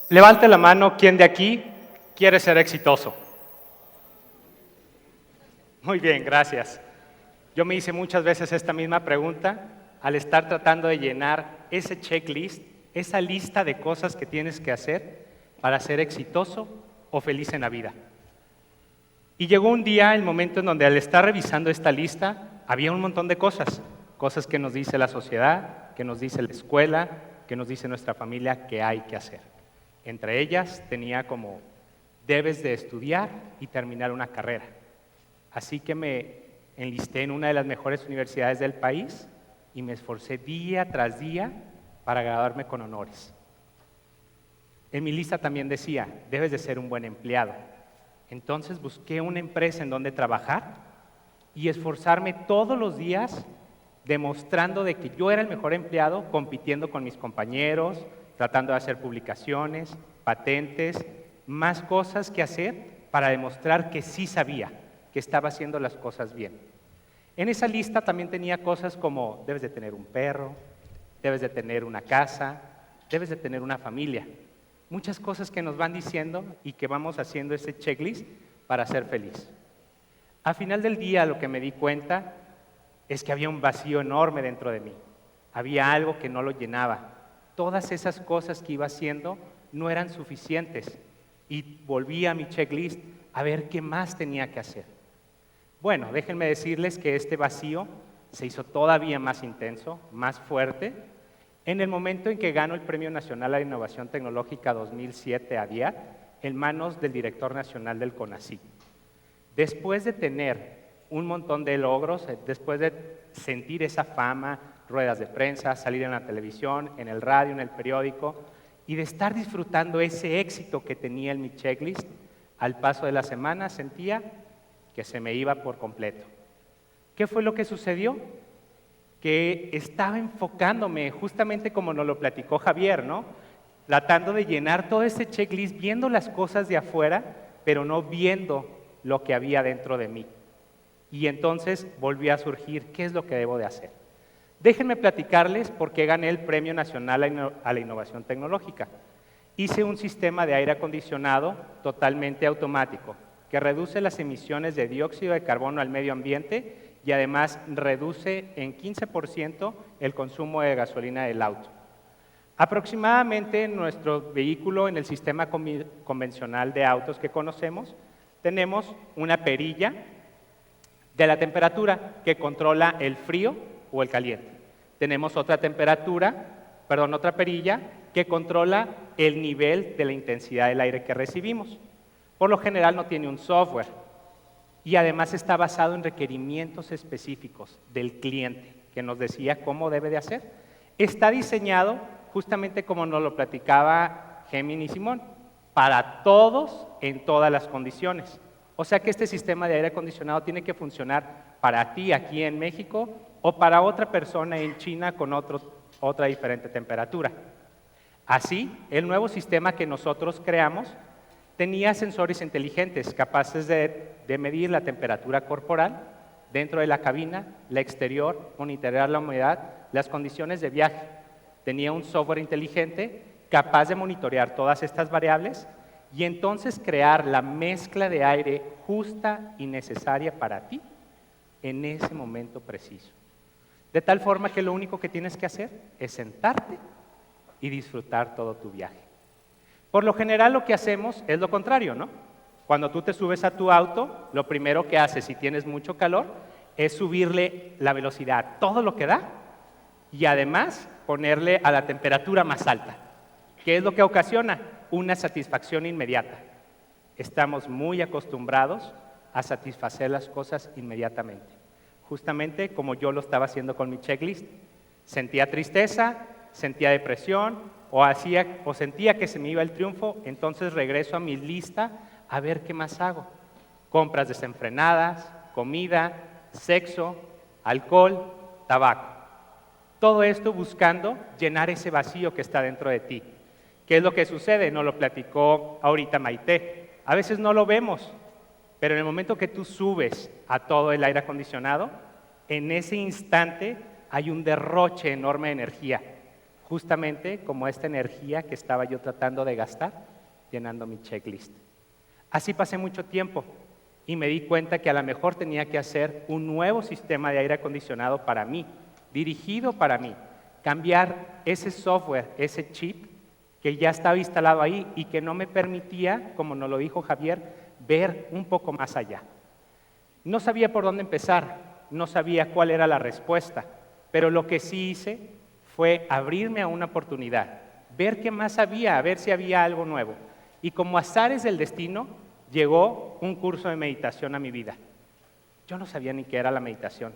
Levante la mano, ¿quién de aquí quiere ser exitoso? Muy bien, gracias. Yo me hice muchas veces esta misma pregunta al estar tratando de llenar ese checklist, esa lista de cosas que tienes que hacer para ser exitoso o feliz en la vida. Y llegó un día, el momento en donde al estar revisando esta lista, había un montón de cosas, cosas que nos dice la sociedad, que nos dice la escuela, que nos dice nuestra familia que hay que hacer. Entre ellas tenía como, debes de estudiar y terminar una carrera. Así que me enlisté en una de las mejores universidades del país y me esforcé día tras día para graduarme con honores. En mi lista también decía, debes de ser un buen empleado. Entonces busqué una empresa en donde trabajar y esforzarme todos los días demostrando de que yo era el mejor empleado, compitiendo con mis compañeros, tratando de hacer publicaciones, patentes, más cosas que hacer para demostrar que sí sabía, que estaba haciendo las cosas bien. En esa lista también tenía cosas como debes de tener un perro, debes de tener una casa, debes de tener una familia. Muchas cosas que nos van diciendo y que vamos haciendo ese checklist para ser feliz. Al final del día lo que me di cuenta es que había un vacío enorme dentro de mí. Había algo que no lo llenaba. Todas esas cosas que iba haciendo no eran suficientes y volví a mi checklist a ver qué más tenía que hacer. Bueno, déjenme decirles que este vacío se hizo todavía más intenso, más fuerte, en el momento en que gano el Premio Nacional a la Innovación Tecnológica 2007 a DIAT en manos del director nacional del CONACYT. Después de tener un montón de logros, después de sentir esa fama, ruedas de prensa, salir en la televisión, en el radio, en el periódico, y de estar disfrutando ese éxito que tenía en mi checklist, al paso de la semana sentía que se me iba por completo. ¿Qué fue lo que sucedió? Que estaba enfocándome, justamente como nos lo platicó Javier, ¿no? Tratando de llenar todo ese checklist, viendo las cosas de afuera, pero no viendo lo que había dentro de mí. Y entonces volvió a surgir, ¿qué es lo que debo de hacer? Déjenme platicarles por qué gané el Premio Nacional a la Innovación Tecnológica. Hice un sistema de aire acondicionado totalmente automático, que reduce las emisiones de dióxido de carbono al medio ambiente y además reduce en 15% el consumo de gasolina del auto. Aproximadamente nuestro vehículo en el sistema convencional de autos que conocemos, tenemos una perilla de la temperatura que controla el frío o el caliente. Tenemos otra otra perilla que controla el nivel de la intensidad del aire que recibimos. Por lo general no tiene un software y además está basado en requerimientos específicos del cliente que nos decía cómo debe de hacer. Está diseñado justamente como nos lo platicaba Gemini y Simón, para todos en todas las condiciones. O sea que este sistema de aire acondicionado tiene que funcionar para ti aquí en México o para otra persona en China con otra diferente temperatura. Así, el nuevo sistema que nosotros creamos tenía sensores inteligentes capaces de medir la temperatura corporal dentro de la cabina, la exterior, monitorear la humedad, las condiciones de viaje. Tenía un software inteligente capaz de monitorear todas estas variables y entonces crear la mezcla de aire justa y necesaria para ti en ese momento preciso. De tal forma que lo único que tienes que hacer es sentarte y disfrutar todo tu viaje. Por lo general lo que hacemos es lo contrario, ¿no? Cuando tú te subes a tu auto, lo primero que haces si tienes mucho calor es subirle la velocidad, todo lo que da, y además ponerle a la temperatura más alta. ¿Qué es lo que ocasiona? Una satisfacción inmediata. Estamos muy acostumbrados a satisfacer las cosas inmediatamente. Justamente como yo lo estaba haciendo con mi checklist. Sentía tristeza, sentía depresión o sentía que se me iba el triunfo, entonces regreso a mi lista a ver qué más hago. Compras desenfrenadas, comida, sexo, alcohol, tabaco. Todo esto buscando llenar ese vacío que está dentro de ti. ¿Qué es lo que sucede? Nos lo platicó ahorita Maite. A veces no lo vemos, pero en el momento que tú subes a todo el aire acondicionado, en ese instante hay un derroche enorme de energía. justamente como esta energía que estaba yo tratando de gastar, llenando mi checklist. Así pasé mucho tiempo y me di cuenta que a lo mejor tenía que hacer un nuevo sistema de aire acondicionado para mí, dirigido para mí, cambiar ese software, ese chip que ya estaba instalado ahí y que no me permitía, como nos lo dijo Javier, ver un poco más allá. No sabía por dónde empezar, no sabía cuál era la respuesta, pero lo que sí hice fue abrirme a una oportunidad, ver qué más había, a ver si había algo nuevo. Y como azares del destino, llegó un curso de meditación a mi vida. Yo no sabía ni qué era la meditación,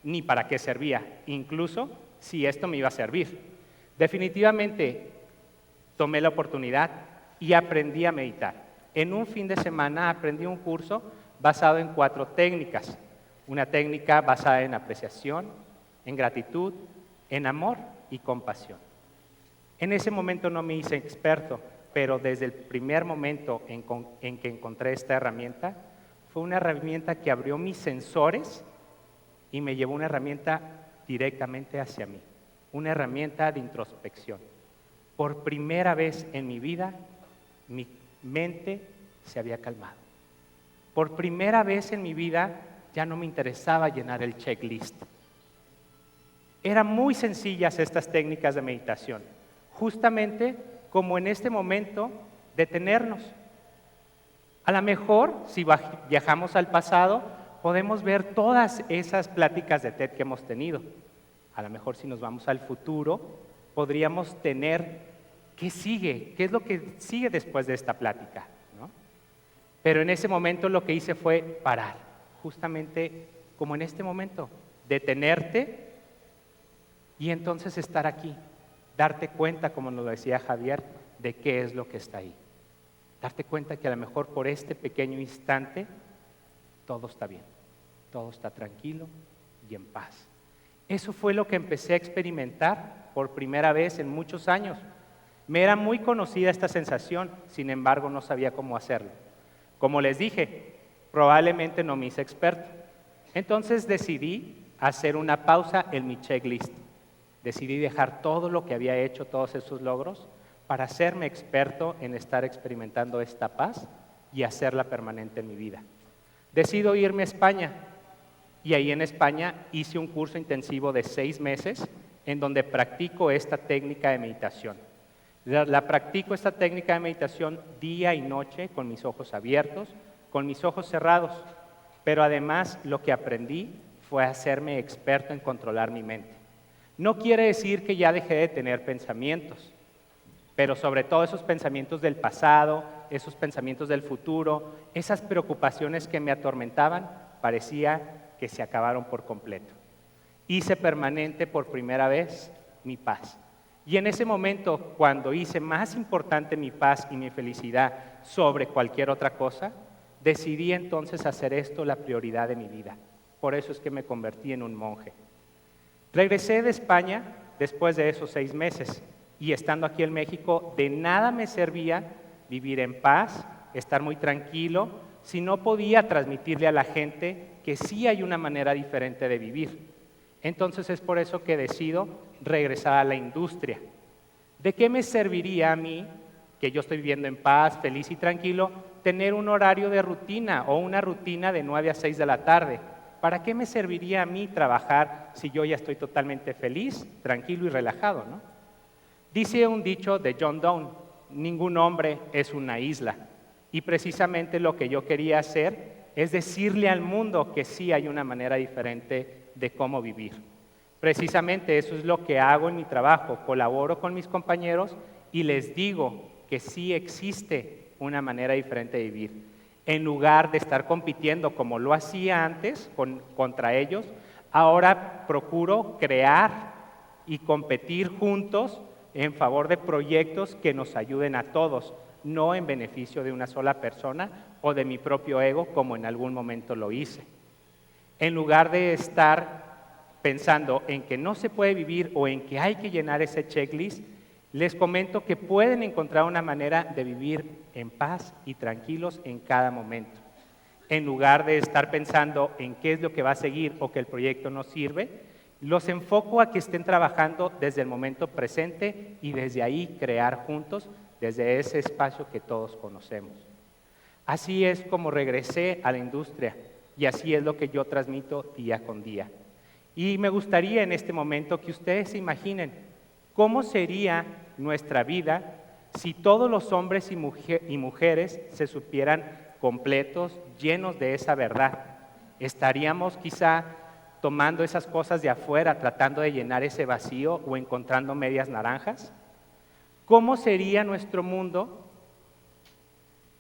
ni para qué servía, incluso si esto me iba a servir. Definitivamente tomé la oportunidad y aprendí a meditar. En un fin de semana aprendí un curso basado en 4 técnicas. Una técnica basada en apreciación, en gratitud, en amor y compasión. En ese momento no me hice experto, pero desde el primer momento en que encontré esta herramienta, fue una herramienta que abrió mis sensores y me llevó una herramienta directamente hacia mí, una herramienta de introspección. Por primera vez en mi vida, mi mente se había calmado. Por primera vez en mi vida, ya no me interesaba llenar el checklist. Eran muy sencillas estas técnicas de meditación, justamente como en este momento detenernos. A lo mejor, si viajamos al pasado, podemos ver todas esas pláticas de TED que hemos tenido. A lo mejor si nos vamos al futuro, podríamos tener qué sigue, qué es lo que sigue después de esta plática, ¿no? Pero en ese momento lo que hice fue parar, justamente como en este momento, detenerte y entonces estar aquí, darte cuenta, como nos lo decía Javier, de qué es lo que está ahí. Darte cuenta que a lo mejor por este pequeño instante todo está bien, todo está tranquilo y en paz. Eso fue lo que empecé a experimentar por primera vez en muchos años. Me era muy conocida esta sensación, sin embargo no sabía cómo hacerlo. Como les dije, probablemente no me hice experto. Entonces decidí hacer una pausa en mi checklist. Decidí dejar todo lo que había hecho, todos esos logros, para hacerme experto en estar experimentando esta paz y hacerla permanente en mi vida. Decido irme a España y ahí en España hice un curso intensivo de 6 meses en donde practico esta técnica de meditación. La practico esta técnica de meditación día y noche con mis ojos abiertos, con mis ojos cerrados, pero además lo que aprendí fue hacerme experto en controlar mi mente. No quiere decir que ya dejé de tener pensamientos, pero sobre todo esos pensamientos del pasado, esos pensamientos del futuro, esas preocupaciones que me atormentaban, parecía que se acabaron por completo. Hice permanente por primera vez mi paz. Y en ese momento, cuando hice más importante mi paz y mi felicidad sobre cualquier otra cosa, decidí entonces hacer esto la prioridad de mi vida. Por eso es que me convertí en un monje. Regresé de España después de esos 6 meses y estando aquí en México, de nada me servía vivir en paz, estar muy tranquilo, si no podía transmitirle a la gente que sí hay una manera diferente de vivir. Entonces es por eso que decido regresar a la industria. ¿De qué me serviría a mí, que yo estoy viviendo en paz, feliz y tranquilo, tener un horario de rutina o una rutina de 9 a 6 de la tarde? ¿Para qué me serviría a mí trabajar si yo ya estoy totalmente feliz, tranquilo y relajado, ¿no? Dice un dicho de John Donne, ningún hombre es una isla. Y precisamente lo que yo quería hacer es decirle al mundo que sí hay una manera diferente de cómo vivir. Precisamente eso es lo que hago en mi trabajo, colaboro con mis compañeros y les digo que sí existe una manera diferente de vivir. En lugar de estar compitiendo como lo hacía antes contra ellos, ahora procuro crear y competir juntos en favor de proyectos que nos ayuden a todos, no en beneficio de una sola persona o de mi propio ego como en algún momento lo hice. En lugar de estar pensando en que no se puede vivir o en que hay que llenar ese checklist, les comento que pueden encontrar una manera de vivir en paz y tranquilos en cada momento. En lugar de estar pensando en qué es lo que va a seguir o que el proyecto no sirve, Los enfoco a que estén trabajando desde el momento presente y desde ahí crear juntos, desde ese espacio que todos conocemos. Así es como regresé a la industria y así es lo que yo transmito día con día. Y me gustaría en este momento que ustedes se imaginen cómo sería nuestra vida si todos los hombres y mujeres se supieran completos, llenos de esa verdad. Estaríamos quizá tomando esas cosas de afuera, tratando de llenar ese vacío o encontrando medias naranjas. ¿Cómo sería nuestro mundo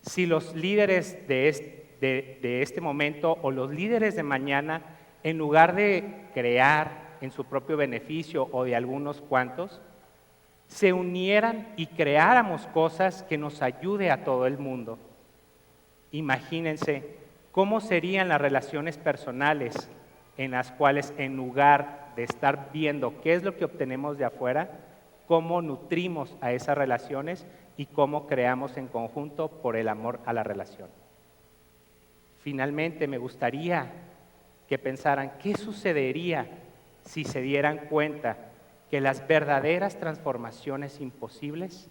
si los líderes de este momento o los líderes de mañana, en lugar de crear en su propio beneficio o de algunos cuantos, se unieran y creáramos cosas que nos ayude a todo el mundo? Imagínense cómo serían las relaciones personales en las cuales, en lugar de estar viendo qué es lo que obtenemos de afuera, cómo nutrimos a esas relaciones y cómo creamos en conjunto por el amor a la relación. Finalmente, me gustaría que pensaran qué sucedería si se dieran cuenta que las verdaderas transformaciones imposibles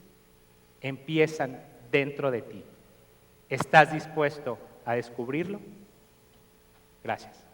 empiezan dentro de ti. ¿Estás dispuesto a descubrirlo? Gracias.